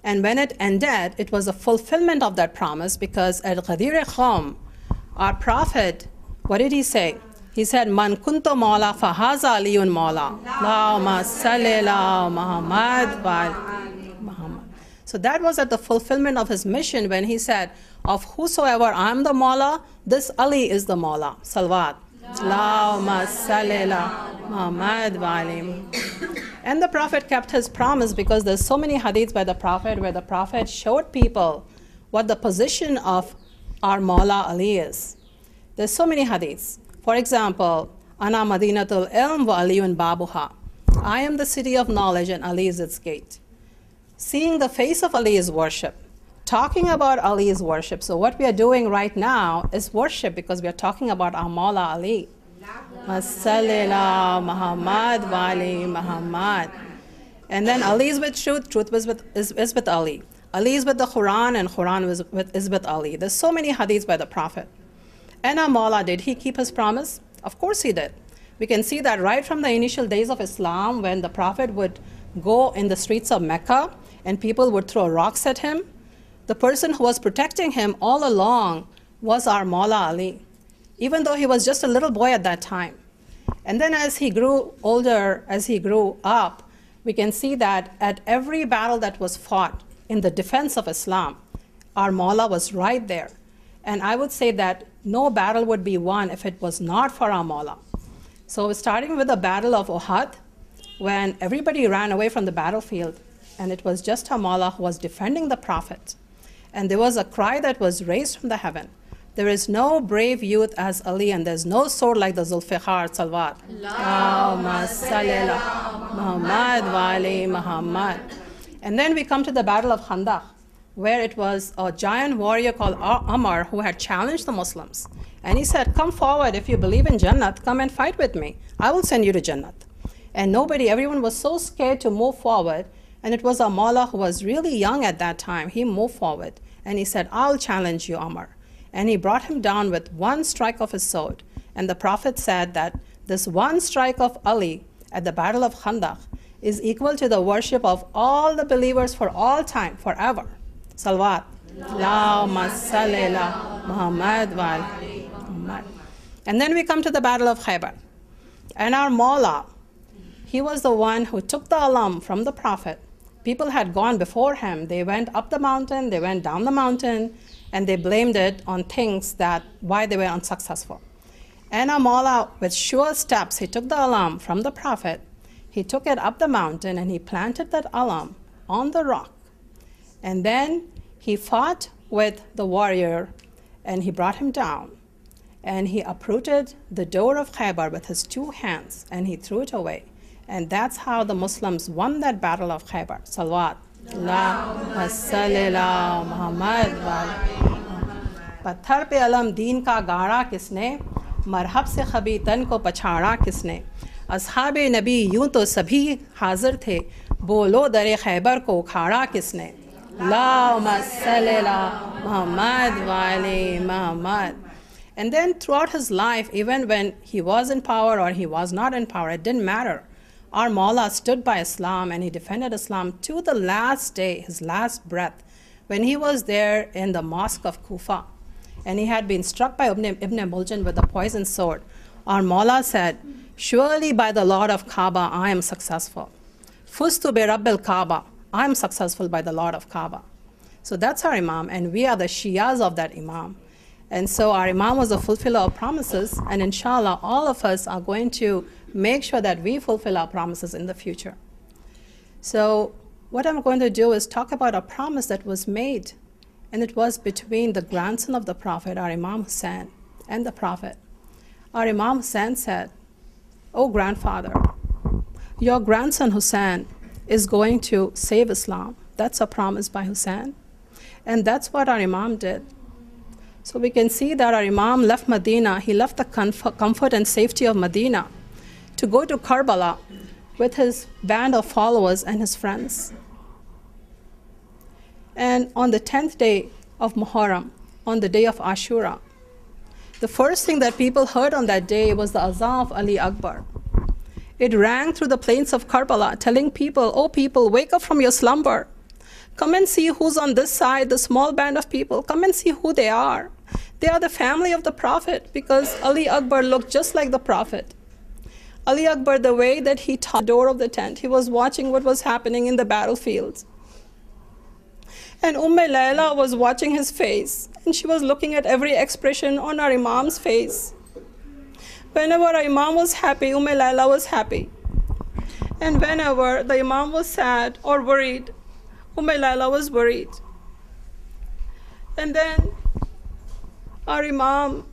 And when it ended, it was a fulfillment of that promise, because at Ghadir Khum, our prophet, what did he say? He said, Man kunto mawla fahaza aliyun mawla. Allahumma salli ala Muhammad wa Muhammad. So that was at the fulfillment of his mission when he said, of whosoever I am the mawla, this Ali is the mawla. Salawat. Allahumma salli ala Muhammad wa ali. And the Prophet kept his promise, because there's so many hadiths by the Prophet where the Prophet showed people what the position of our Mawla Ali is. There's so many hadiths. For example, Ana Madinatul Ilm wa Aliyun Babuha. I am the city of knowledge and Ali is its gate. Seeing the face of Ali is worship. Talking about Ali is worship. So what we are doing right now is worship, because we are talking about our Mawla Ali. Masalila Muhammad Wali Muhammad. And then Ali is with truth, truth is with Ali. Ali is with the Quran, and Quran is with Ali. There's so many hadiths by the Prophet. And our Mawla, did he keep his promise? Of course he did. We can see that right from the initial days of Islam, when the Prophet would go in the streets of Mecca and people would throw rocks at him, the person who was protecting him all along was our Mawla Ali, even though he was just a little boy at that time. And then as he grew older, as he grew up, we can see that at every battle that was fought in the defense of Islam, our Mawla was right there. And I would say that no battle would be won if it was not for our Mawla. So starting with the Battle of Uhud, when everybody ran away from the battlefield, and it was just our Mawla who was defending the Prophet. And there was a cry that was raised from the heaven. There is no brave youth as Ali, and there's no sword like the Zulfiqar Salwat. Allahumma salli ala Muhammad wa ali Muhammad. And then we come to the Battle of Khandaq, where it was a giant warrior called Umar who had challenged the Muslims. And he said, come forward, if you believe in Jannat, come and fight with me. I will send you to Jannat. And everyone was so scared to move forward. And it was our Mawla, who was really young at that time. He moved forward and he said, I'll challenge you, Umar. And he brought him down with one strike of his sword. And the Prophet said that this one strike of Ali at the Battle of Khandaq is equal to the worship of all the believers for all time, forever. Salawat. Allahumma salli ala Muhammad wa ali Muhammad. And then we come to the Battle of Khaybar. And our Mawla, he was the one who took the alam from the Prophet. People had gone before him. They went up the mountain, they went down the mountain, and they blamed it on things that why they were unsuccessful. And our Mawla, with sure steps, he took the alam from the Prophet. He took it up the mountain and he planted that alam on the rock. And then he fought with the warrior and he brought him down. And he uprooted the door of Khaybar with his two hands and he threw it away. And that's how the Muslims won that Battle of Khaybar. Salawat. Allahumma salli ala Muhammad wa ali. पत्थर पे अलम दीन का गाड़ा किसने, मरहब से खबी तन को पछाड़ा किसने, असहाबे नबी यूं तो सभी हाजिर थे, बोलो दरे खैबर को उखाड़ा किसने. Allahumma salli ala Muhammad wa ali Muhammad. And then throughout his life, even when he was in power or he was not in power, it didn't matter. Our Mawla stood by Islam and he defended Islam to the last day, his last breath, when he was there in the mosque of Kufa. And he had been struck by Ibn Muljan with a poisoned sword. Our Mawla said, surely by the Lord of Kaaba, I am successful. Fustu bi Rabbil Kaaba, I am successful by the Lord of Kaaba. So that's our Imam, and we are the Shias of that Imam. And so our Imam was a fulfiller of promises, and inshallah, all of us are going to make sure that we fulfill our promises in the future. So what I'm going to do is talk about a promise that was made, and it was between the grandson of the Prophet, our Imam Hussain, and the Prophet. Our Imam Hussain said, "Oh grandfather, your grandson Hussain is going to save Islam." That's a promise by Hussain. And that's what our Imam did. So we can see that our Imam left Medina, he left the comfort and safety of Medina to go to Karbala with his band of followers and his friends. And on the 10th day of Muharram, on the day of Ashura, the first thing that people heard on that day was the azan of Ali Akbar. It rang through the plains of Karbala, telling people, "Oh people, wake up from your slumber. Come and see who's on this side, the small band of people. Come and see who they are. They are the family of the Prophet, because Ali Akbar looked just like the Prophet. Ali Akbar, the way that he taught the door of the tent, he was watching what was happening in the battlefields. And Layla was watching his face, and she was looking at every expression on our Imam's face. Whenever our Imam was happy, Layla was happy. And whenever the Imam was sad or worried, Layla was worried. And then our Imam,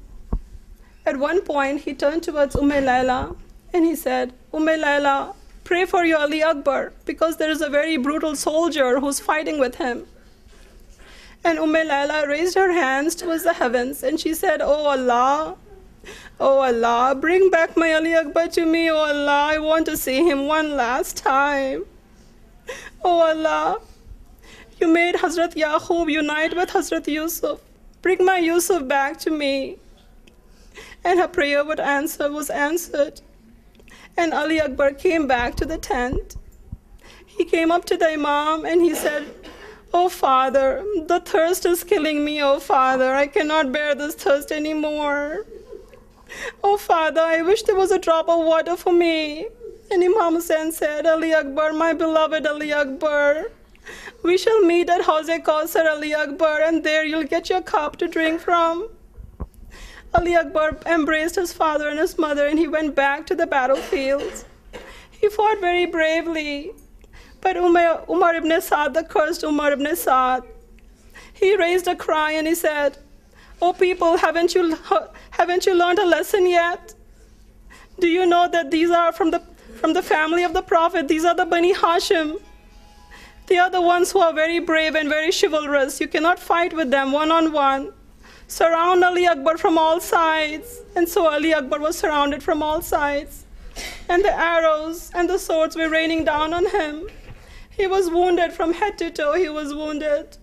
at one point, he turned towards Layla and he said, Layla, pray for your Ali Akbar, because there is a very brutal soldier who's fighting with him. And Layla raised her hands towards the heavens and she said, Oh Allah, bring back my Ali Akbar to me, oh Allah, I want to see him one last time. Oh Allah, you made Hazrat Yaqub unite with Hazrat Yusuf. Bring my Yusuf back to me. And her prayer was answered. And Ali Akbar came back to the tent. He came up to the Imam and he said, Oh Father, the thirst is killing me, oh Father. I cannot bear this thirst anymore. Oh Father, I wish there was a drop of water for me. And Imam Hussain said, Ali Akbar, my beloved Ali Akbar, we shall meet at Hawz-e Kausar, Ali Akbar, and there you'll get your cup to drink from. Ali Akbar embraced his father and his mother, and he went back to the battlefields. He fought very bravely. But Umar ibn Saad, the cursed Umar ibn Saad, he raised a cry and he said, Oh people, haven't you learned a lesson yet? Do you know that these are from the family of the Prophet? These are the Bani Hashim. They are the ones who are very brave and very chivalrous. You cannot fight with them one-on-one. Surround Ali Akbar from all sides. And so Ali Akbar was surrounded from all sides. And the arrows and the swords were raining down on him. He was wounded from head to toe, he was wounded.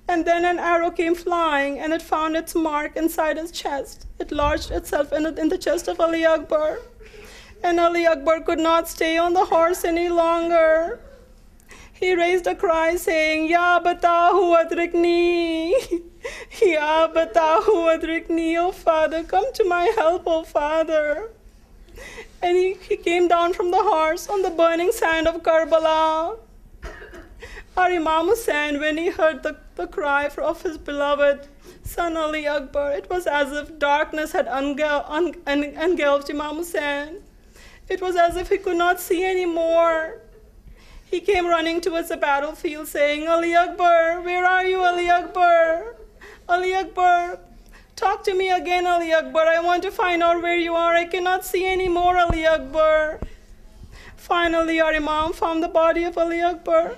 And then an arrow came flying and it found its mark inside his chest. It lodged itself in the chest of Ali Akbar. And Ali Akbar could not stay on the horse any longer. He raised a cry saying, Ya batahu adrikni, Ya batahu adrikni, oh Father, come to my help, oh Father. And he came down from the horse on the burning sand of Karbala. Our Imam Hussain, when he heard the cry of his beloved son Ali Akbar, it was as if darkness had engulfed Imam Hussain. It was as if he could not see anymore. He came running towards the battlefield saying, Ali Akbar, where are you, Ali Akbar? Ali Akbar, talk to me again, Ali Akbar. I want to find out where you are. I cannot see anymore, Ali Akbar. Finally, our Imam found the body of Ali Akbar.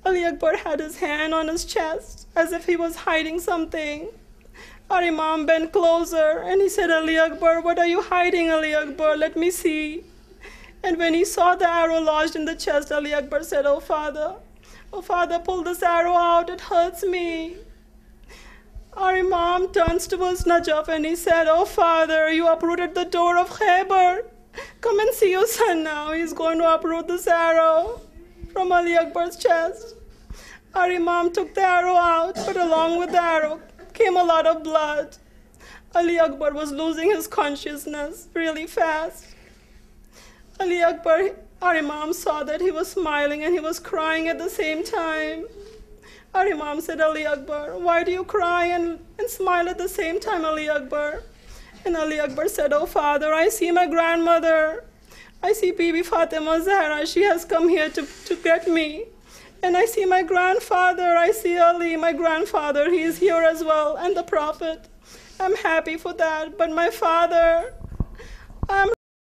Ali Akbar had his hand on his chest as if he was hiding something. Our Imam bent closer and he said, Ali Akbar, what are you hiding, Ali Akbar? Let me see. And when he saw the arrow lodged in the chest, Ali Akbar said, Oh Father, pull this arrow out, it hurts me. Our Imam turns towards Najaf and he said, Oh Father, you uprooted the door of Khaybar. Come and see your son now. He's going to uproot this arrow from Ali Akbar's chest. Our Imam took the arrow out, but along with the arrow came a lot of blood. Ali Akbar was losing his consciousness really fast. Ali Akbar, our Imam, saw that he was smiling and he was crying at the same time. Our Imam said, Ali Akbar, why do you cry and smile at the same time, Ali Akbar? And Ali Akbar said, Oh Father, I see my grandmother. I see Bibi Fatima Zahra. She has come here to get me. And I see my grandfather. I see Ali, my grandfather. He is here as well. And the Prophet. I'm happy for that. But my father, I'm